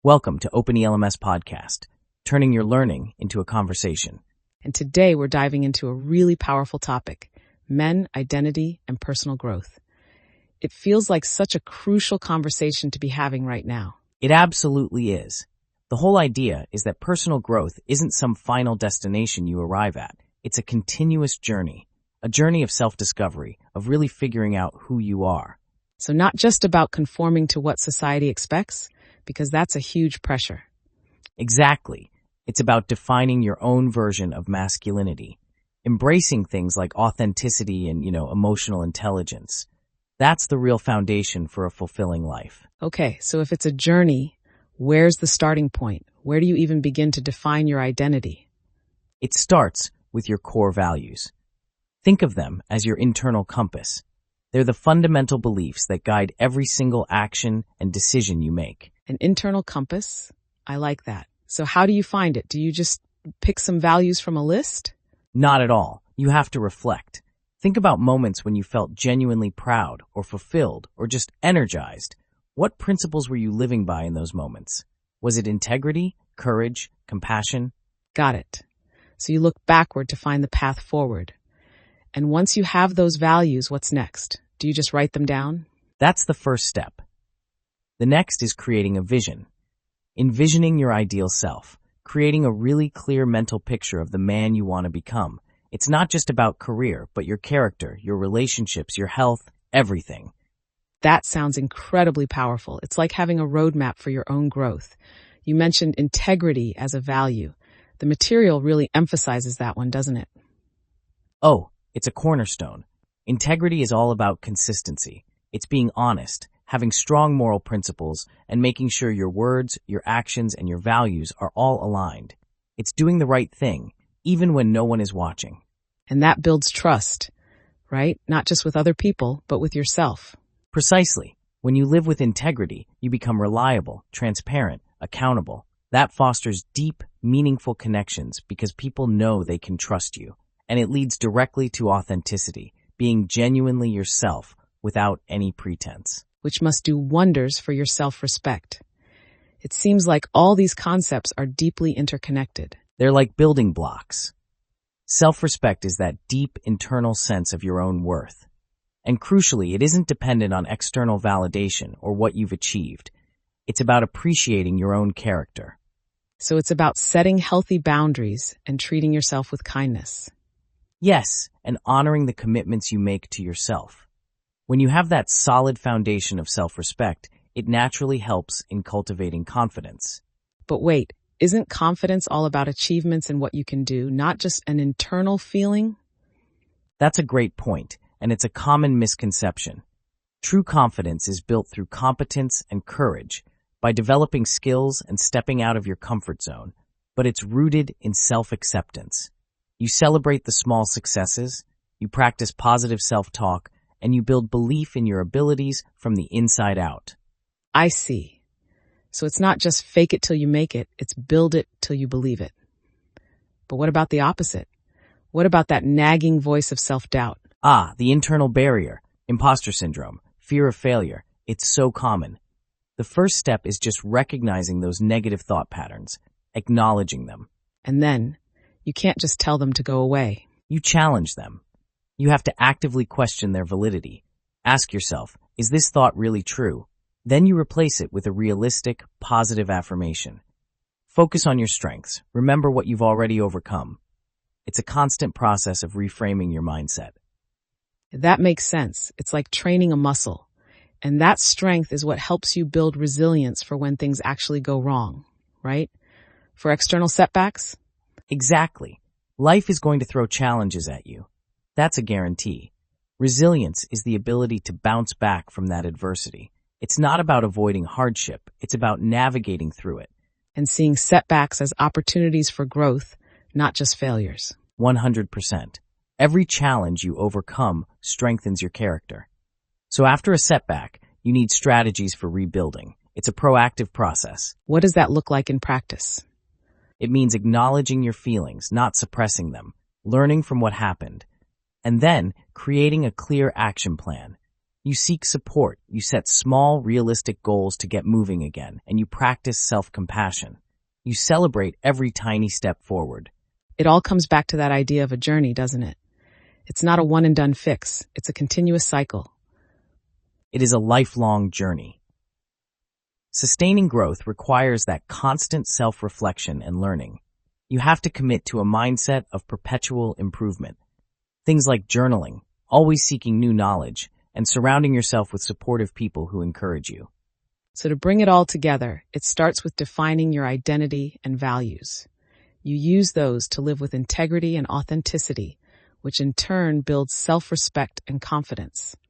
Welcome to OpenELMS Podcast, turning your learning into a conversation. And today we're diving into a really powerful topic: men, identity, and personal growth. It feels like such a crucial conversation to be having right now. It absolutely is. The whole idea is that personal growth isn't some final destination you arrive at. It's a continuous journey, a journey of self-discovery, of really figuring out who you are. So not just about conforming to what society expects, because that's a huge pressure. Exactly. It's about defining your own version of masculinity, embracing things like authenticity and, emotional intelligence. That's the real foundation for a fulfilling life. Okay, so if it's a journey, where's the starting point? Where do you even begin to define your identity? It starts with your core values. Think of them as your internal compass. They're the fundamental beliefs that guide every single action and decision you make. An internal compass? I like that. So how do you find it? Do you just pick some values from a list? Not at all. You have to reflect. Think about moments when you felt genuinely proud or fulfilled or just energized. What principles were you living by in those moments? Was it integrity, courage, compassion? Got it. So you look backward to find the path forward. And once you have those values, what's next? Do you just write them down? That's the first step. The next is creating a vision. Envisioning your ideal self, creating a really clear mental picture of the man you want to become. It's not just about career, but your character, your relationships, your health, everything. That sounds incredibly powerful. It's like having a roadmap for your own growth. You mentioned integrity as a value. The material really emphasizes that one, doesn't it? Oh, it's a cornerstone. Integrity is all about consistency. It's being honest, having strong moral principles, and making sure your words, your actions, and your values are all aligned. It's doing the right thing, even when no one is watching. And that builds trust, right? Not just with other people, but with yourself. Precisely. When you live with integrity, you become reliable, transparent, accountable. That fosters deep, meaningful connections because people know they can trust you. And it leads directly to authenticity, being genuinely yourself without any pretense. Which must do wonders for your self-respect. It seems like all these concepts are deeply interconnected. They're like building blocks. Self-respect is that deep internal sense of your own worth. And crucially, it isn't dependent on external validation or what you've achieved. It's about appreciating your own character. So it's about setting healthy boundaries and treating yourself with kindness. Yes, and honoring the commitments you make to yourself. When you have that solid foundation of self-respect, it naturally helps in cultivating confidence. But wait, isn't confidence all about achievements and what you can do, not just an internal feeling? That's a great point, and it's a common misconception. True confidence is built through competence and courage, by developing skills and stepping out of your comfort zone, but it's rooted in self-acceptance. You celebrate the small successes, you practice positive self-talk, and you build belief in your abilities from the inside out. I see. So it's not just fake it till you make it, it's build it till you believe it. But what about the opposite? What about that nagging voice of self-doubt? The internal barrier, imposter syndrome, fear of failure. It's so common. The first step is just recognizing those negative thought patterns, acknowledging them. And then, you can't just tell them to go away. You challenge them. You have to actively question their validity. Ask yourself, is this thought really true? Then you replace it with a realistic, positive affirmation. Focus on your strengths. Remember what you've already overcome. It's a constant process of reframing your mindset. That makes sense. It's like training a muscle. And that strength is what helps you build resilience for when things actually go wrong, right? For external setbacks? Exactly. Life is going to throw challenges at you. That's a guarantee. Resilience is the ability to bounce back from that adversity. It's not about avoiding hardship. It's about navigating through it. And seeing setbacks as opportunities for growth, not just failures. 100%. Every challenge you overcome strengthens your character. So after a setback, you need strategies for rebuilding. It's a proactive process. What does that look like in practice? It means acknowledging your feelings, not suppressing them, learning from what happened, and then creating a clear action plan. You seek support, you set small, realistic goals to get moving again, and you practice self-compassion. You celebrate every tiny step forward. It all comes back to that idea of a journey, doesn't it? It's not a one-and-done fix. It's a continuous cycle. It is a lifelong journey. Sustaining growth requires that constant self-reflection and learning. You have to commit to a mindset of perpetual improvement. Things like journaling, always seeking new knowledge, and surrounding yourself with supportive people who encourage you. So to bring it all together, it starts with defining your identity and values. You use those to live with integrity and authenticity, which in turn builds self-respect and confidence.